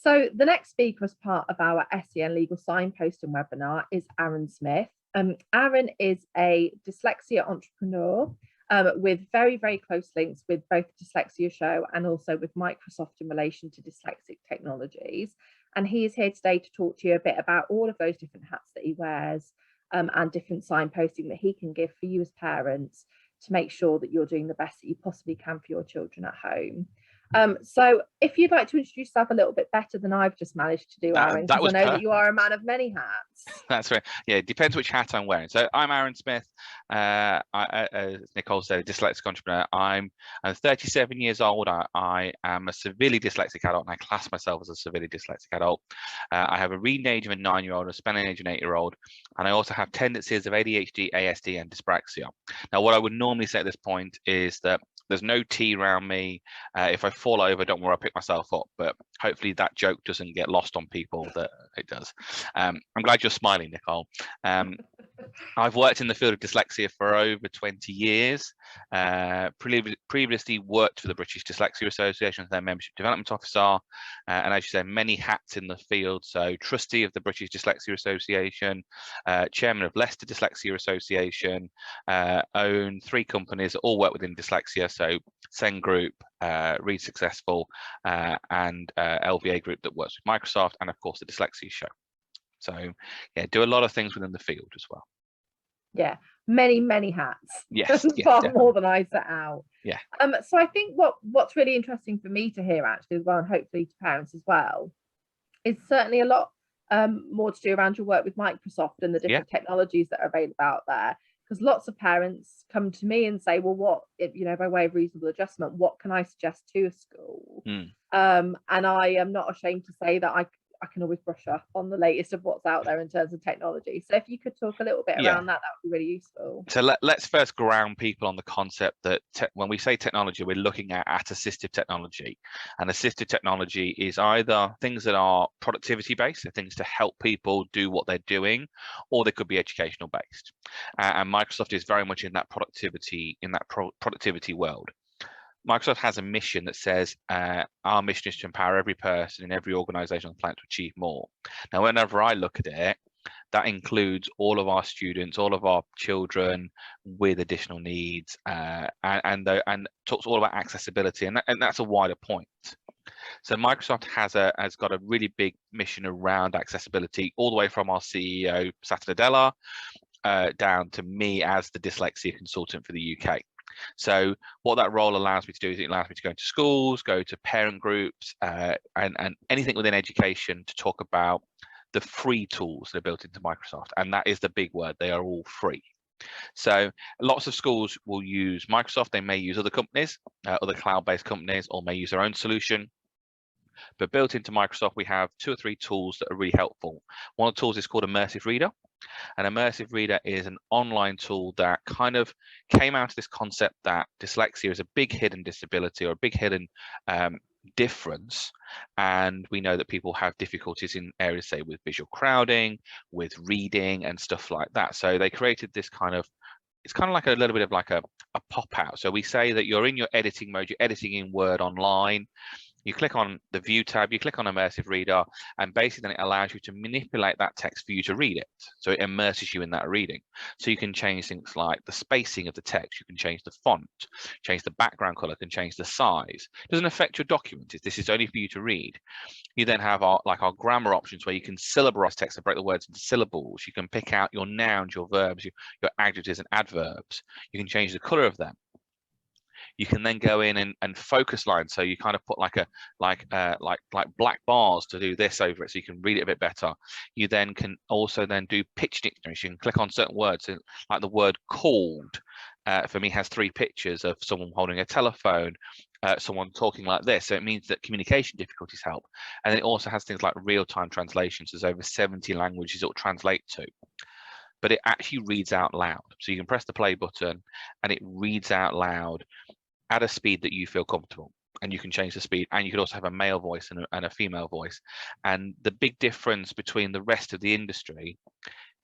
So the next speaker as part of our SEN legal signposting webinar is Arran Smith. Arran is a dyslexia entrepreneur with very, very close links with both Dyslexia Show and also with Microsoft in relation to dyslexic technologies. And he is here today to talk to you a bit about all of those different hats that he wears and different signposting that he can give for you as parents to make sure that you're doing the best that you possibly can for your children at home. So if you'd like to introduce yourself a little bit better than I've just managed to do, Arran, because I know that you are a man of many hats. That's right. Yeah, it depends which hat I'm wearing. So I'm Arran Smith. As Nicole said, a dyslexic entrepreneur. I'm 37 years old. I am a severely dyslexic adult, and I class myself as a severely dyslexic adult. I have a reading age of a 9-year-old, a spelling age of an 8-year-old, and I also have tendencies of ADHD, ASD, and dyspraxia. Now, what I would normally say at this point is that there's no tea around me. If I fall over, don't worry, I'll pick myself up. But hopefully that joke doesn't get lost on people that it does. I'm glad you're smiling, Nicole. I've worked in the field of dyslexia for over 20 years. Previously worked for the British Dyslexia Association as their membership development officer. And as you said, many hats in the field. So trustee of the British Dyslexia Association, chairman of Leicester Dyslexia Association, own 3 companies that all work within dyslexia. So SEN Group, Read Successful, and LVA Group that works with Microsoft, and of course the Dyslexia Show. So yeah, do a lot of things within the field as well. Yeah, many hats. Yes, far more than I set out. Yeah. So I think what's really interesting for me to hear actually as well, and hopefully to parents as well, is certainly a lot more to do around your work with Microsoft and the different technologies that are available out there. Because lots of parents come to me and say, well, what if, by way of reasonable adjustment, what can I suggest to a school? And I am not ashamed to say that I can always brush up on the latest of what's out there in terms of technology. So if you could talk a little bit around that would be really useful. So let's first ground people on the concept that when we say technology, we're looking at assistive technology. And assistive technology is either things that are productivity based, so things to help people do what they're doing, or they could be educational based. And Microsoft is very much in that productivity world. Microsoft has a mission that says our mission is to empower every person in every organization on the planet to achieve more. Now, whenever I look at it, that includes all of our students, all of our children with additional needs, and talks all about accessibility, and that's a wider point. So Microsoft has got a really big mission around accessibility, all the way from our CEO Satya Nadella down to me as the dyslexia consultant for the UK. So what that role allows me to do is it allows me to go into schools, go to parent groups, and anything within education to talk about the free tools that are built into Microsoft. And that is the big word. They are all free. So lots of schools will use Microsoft. They may use other companies, other cloud-based companies, or may use their own solution. But built into Microsoft, we have 2 or 3 tools that are really helpful. One of the tools is called Immersive Reader. An Immersive Reader is an online tool that kind of came out of this concept that dyslexia is a big hidden disability or a big hidden difference, and we know that people have difficulties in areas, say, with visual crowding, with reading and stuff like that. So they created this it's kind of like a little bit of like a pop-out. So we say that you're in your editing mode, you're editing in Word online. You click on the View tab, you click on Immersive Reader, and basically then it allows you to manipulate that text for you to read it. So it immerses you in that reading. So you can change things like the spacing of the text, you can change the font, change the background color, can change the size. It doesn't affect your document. This is only for you to read. You then have our grammar options where you can syllabarize text and break the words into syllables. You can pick out your nouns, your verbs, your adjectives and adverbs. You can change the color of them. You can then go in and focus lines. So you kind of put like black bars to do this over it, so you can read it a bit better. You then can also then do pitch dictionary. So you can click on certain words, so like the word called. For me, has 3 pictures of someone holding a telephone, someone talking like this. So it means that communication difficulties help. And then it also has things like real-time translations. There's over 70 languages it will translate to. But it actually reads out loud. So you can press the play button and it reads out loud at a speed that you feel comfortable, and you can change the speed, and you could also have a male voice and a female voice. And the big difference between the rest of the industry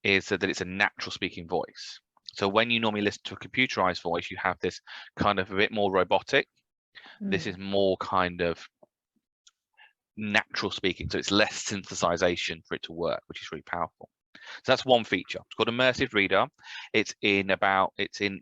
is that it's a natural speaking voice. So when you normally listen to a computerized voice, you have this kind of a bit more robotic. This is more kind of natural speaking, so it's less synthesization for it to work, which is really powerful. So that's one feature. It's called Immersive Reader. It's in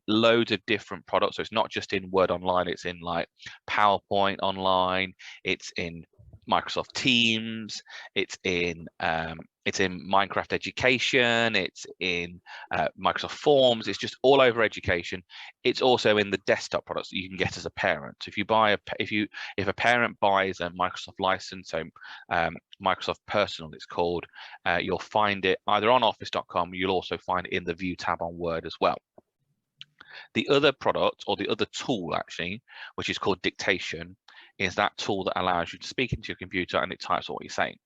loads of different products. So it's not just in Word Online, it's in like PowerPoint Online, it's in Microsoft Teams, it's in Minecraft Education, it's in Microsoft Forms. It's just all over education. It's also in the desktop products that you can get as a parent. So if a parent buys a Microsoft license, so Microsoft Personal it's called, you'll find it either on office.com. You'll also find it in the View tab on Word as well. The other product, or the other tool actually, which is called Dictation, is that tool that allows you to speak into your computer and it types what you're saying.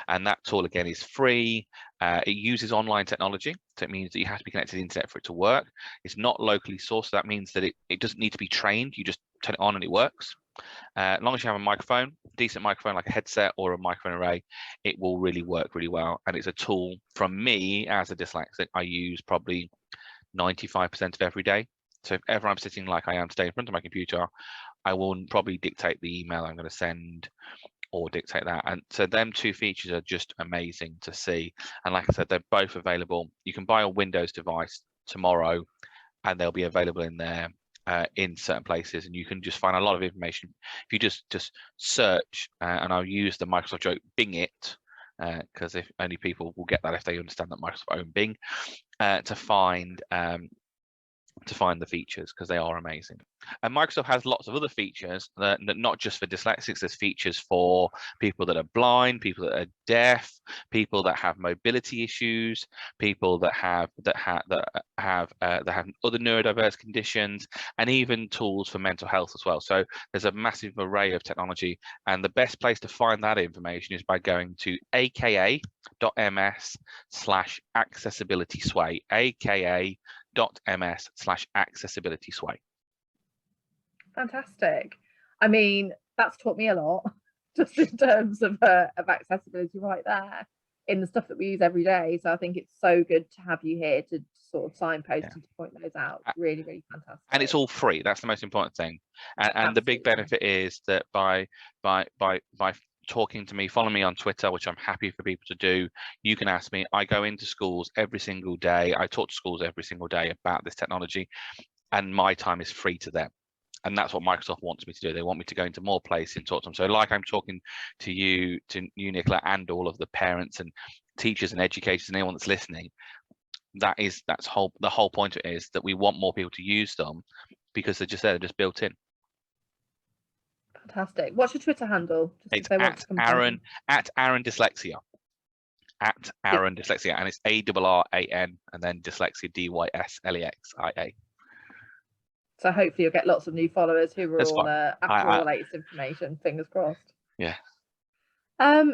And that tool again is free. It uses online technology, so it means that you have to be connected to the internet for it to work. It's not locally sourced, so that means that it doesn't need to be trained. You just turn it on and it works. As long as you have a microphone, decent microphone like a headset or a microphone array, it will really work really well. And it's a tool from me as a dyslexic I use probably 95% of every day. So if ever I'm sitting like I am today in front of my computer, I will probably dictate the email I'm going to send or dictate that. And so them two features are just amazing to see. And like I said, they're both available. You can buy a Windows device tomorrow and they'll be available in there in certain places, and you can just find a lot of information. If you just search, and I'll use the Microsoft joke, Bing it, because if only people will get that if they understand that Microsoft own Bing, to find the features, because they are amazing. And Microsoft has lots of other features that not just for dyslexics. There's features for people that are blind, people that are deaf, people that have mobility issues, people that have other neurodiverse conditions, and even tools for mental health as well. So there's a massive array of technology, and the best place to find that information is by going to aka.ms/accessibilitysway, aka.ms/accessibilitysway. Fantastic. I mean, that's taught me a lot, just in terms of accessibility right there in the stuff that we use every day. So I think it's so good to have you here to sort of signpost and to point those out. Really, really fantastic. And it's all free. That's the most important thing. And the big benefit is that by talking to me, follow me on Twitter, which I'm happy for people to do. You can ask me. I go into schools every single day. I talk to schools every single day about this technology, and my time is free to them. And that's what Microsoft wants me to do. They want me to go into more places and talk to them. So like I'm talking to you, Nicola, and all of the parents and teachers and educators and anyone that's listening, the whole point of it is that we want more people to use them because they're just there, they're just built in. Fantastic. What's your Twitter handle? It's at Arran Dyslexia. At Arran Dyslexia, and it's ARRAN and then dyslexia DYSLEXIA. So hopefully you'll get lots of new followers who are all after all the latest information. Fingers crossed. Yeah. So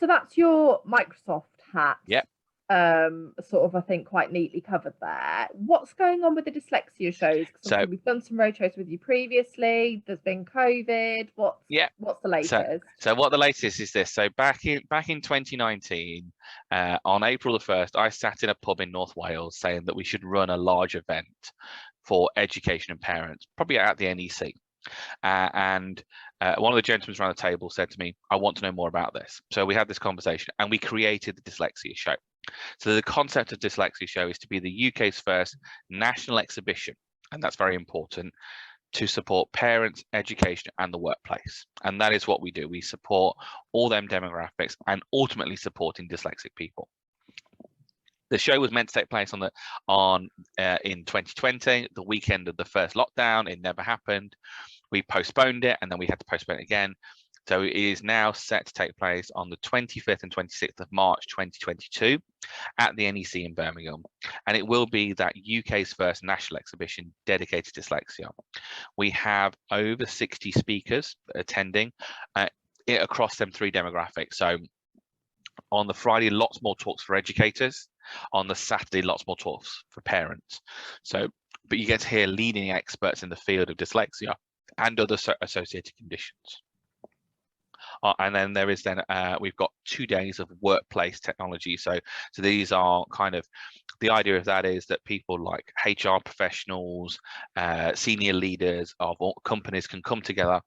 that's your Microsoft hat. Yep. Sort of, I think, quite neatly covered there. What's going on with the Dyslexia shows? So we've done some roadshows with you previously. There's been COVID. What's the latest? So what the latest is this. So back in 2019, on April the 1st, I sat in a pub in North Wales saying that we should run a large event for education and parents, probably at the NEC. And one of the gentlemen around the table said to me, I want to know more about this. So we had this conversation and we created the Dyslexia Show. So the concept of Dyslexia Show is to be the UK's first national exhibition, and that's very important, to support parents, education and the workplace. And that is what we do. We support all them demographics and ultimately supporting dyslexic people. The show was meant to take place in 2020, the weekend of the first lockdown. It never happened. We postponed it and then we had to postpone it again. So it is now set to take place on the 25th and 26th of March 2022 at the NEC in Birmingham. And it will be that UK's first national exhibition dedicated to dyslexia. We have over 60 speakers attending across them three demographics. So on the Friday, lots more talks for educators. On the Saturday, lots more talks for parents. But you get to hear leading experts in the field of dyslexia and other associated conditions. And then we've got 2 days of workplace technology. So these are kind of, the idea of that is that people like HR professionals, senior leaders of all companies can come together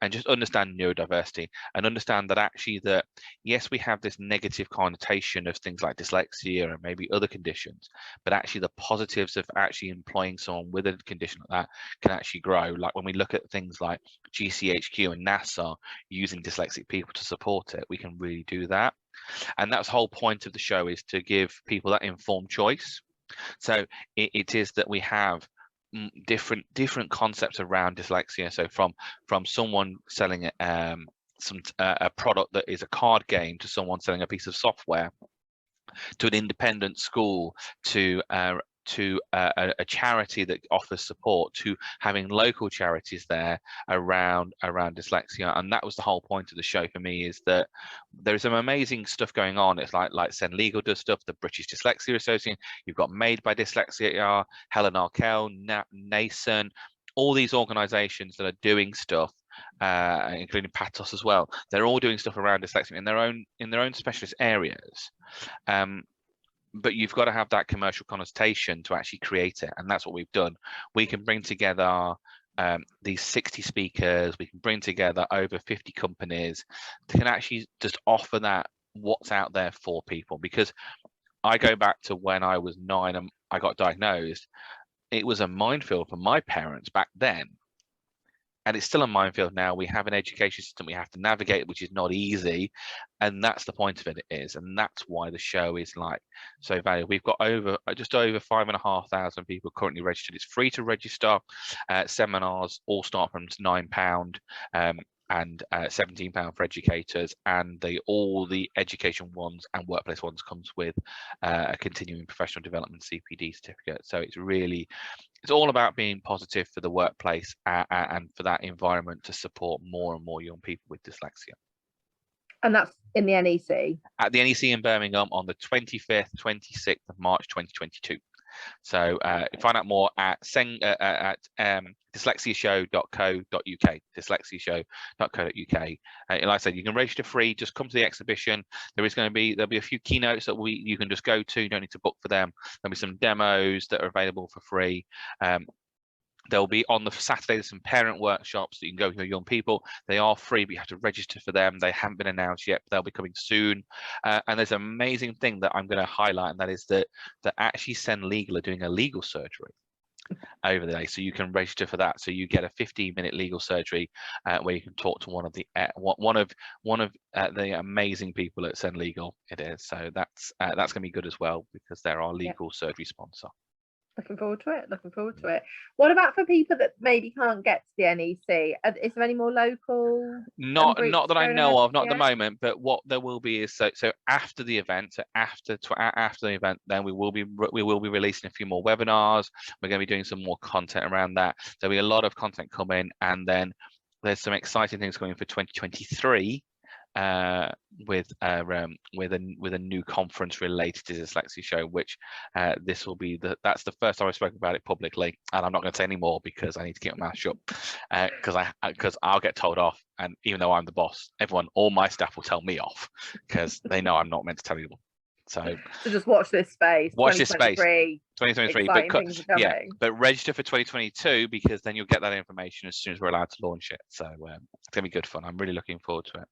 and just understand neurodiversity and understand that actually that, yes, we have this negative connotation of things like dyslexia and maybe other conditions, but actually the positives of actually employing someone with a condition like that can actually grow. Like when we look at things like GCHQ and NASA using dyslexic people to support it, we can really do that. And that's the whole point of the show, is to give people that informed choice. So it is that we have different concepts around dyslexia. So from someone selling a product that is a card game, to someone selling a piece of software, to an independent school, to a charity that offers support, to having local charities there around dyslexia. And that was the whole point of the show for me, is that there's some amazing stuff going on. It's like SEN Legal does stuff, the British Dyslexia Association, you've got Made by Dyslexia, Helen Arkell, NASEN, all these organizations that are doing stuff, including Patos as well. They're all doing stuff around dyslexia in their own specialist areas. But you've got to have that commercial connotation to actually create it, and that's what we've done. We can bring together these 60 speakers, we can bring together over 50 companies that can actually just offer that what's out there for people. Because I go back to when I was 9 and I got diagnosed, it was a minefield for my parents back then. And it's still a minefield now. We have an education system we have to navigate, which is not easy. And that's the point of it is. And that's why the show is like so valuable. We've got just over 5,500 people currently registered. It's free to register. Seminars all start from £9 and £17 for educators. And all the education ones and workplace ones comes with a continuing professional development CPD certificate. So it's all about being positive for the workplace and for that environment to support more and more young people with dyslexia. And that's in the NEC? At the NEC in Birmingham on the 25th, 26th of March 2022. So find out more at dyslexiashow.co.uk, dyslexiashow.co.uk. Like I said, you can register free, just come to the exhibition. There'll be a few keynotes that you can just go to, you don't need to book for them. There'll be some demos that are available for free. There'll be on the Saturday some parent workshops that you can go with your young people. They are free, but you have to register for them. They haven't been announced yet, but they'll be coming soon. And there's an amazing thing that I'm going to highlight, and that is that actually SEN Legal are doing a legal surgery over the day, so you can register for that. So you get a 15-minute legal surgery where you can talk to one of the amazing people at SEN Legal. It is, so that's going to be good as well, because they're our legal surgery sponsor. Looking forward to it. What about for people that maybe can't get to the NEC? Is there any more local? Not that I know of, not at the moment. But what there will be is so after the event, then we will be releasing a few more webinars. We're going to be doing some more content around that. There'll be a lot of content coming, and then there's some exciting things coming for 2023. With a new conference related to Dyslexia Show, which this will be that's the first time I've spoken about it publicly, and I'm not going to say any more because I need to keep my mouth shut, because I'll get told off, and even though I'm the boss, all my staff will tell me off because they know I'm not meant to tell you. So just watch this space. 2023. But register for 2022, because then you'll get that information as soon as we're allowed to launch it. So it's gonna be good fun. I'm really looking forward to it.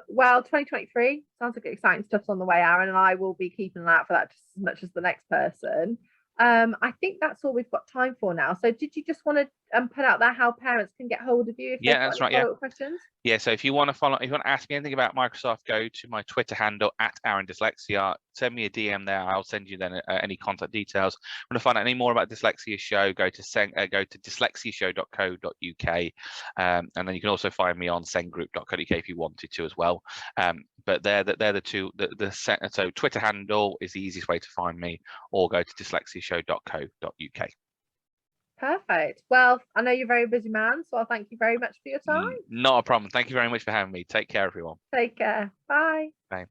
Well, 2023 sounds like exciting stuff's on the way, Arran, and I will be keeping an eye out for that just as much as the next person. I think that's all we've got time for now. So did you just want to put out there how parents can get hold of you if they've got any follow-up questions? Yeah, so if you want to ask me anything about Microsoft, go to my Twitter handle at Arran Dyslexia. Send me a DM there. I'll send you then any contact details. Want to find out any more about Dyslexia Show? Go to dyslexiashow.co.uk, and then you can also find me on sengroup.co.uk if you wanted to as well. But they're the two. So Twitter handle is the easiest way to find me, or go to dyslexiashow.co.uk. Perfect. Well, I know you're a very busy man, so I'll thank you very much for your time. Not a problem. Thank you very much for having me. Take care, everyone. Take care. Bye. Bye.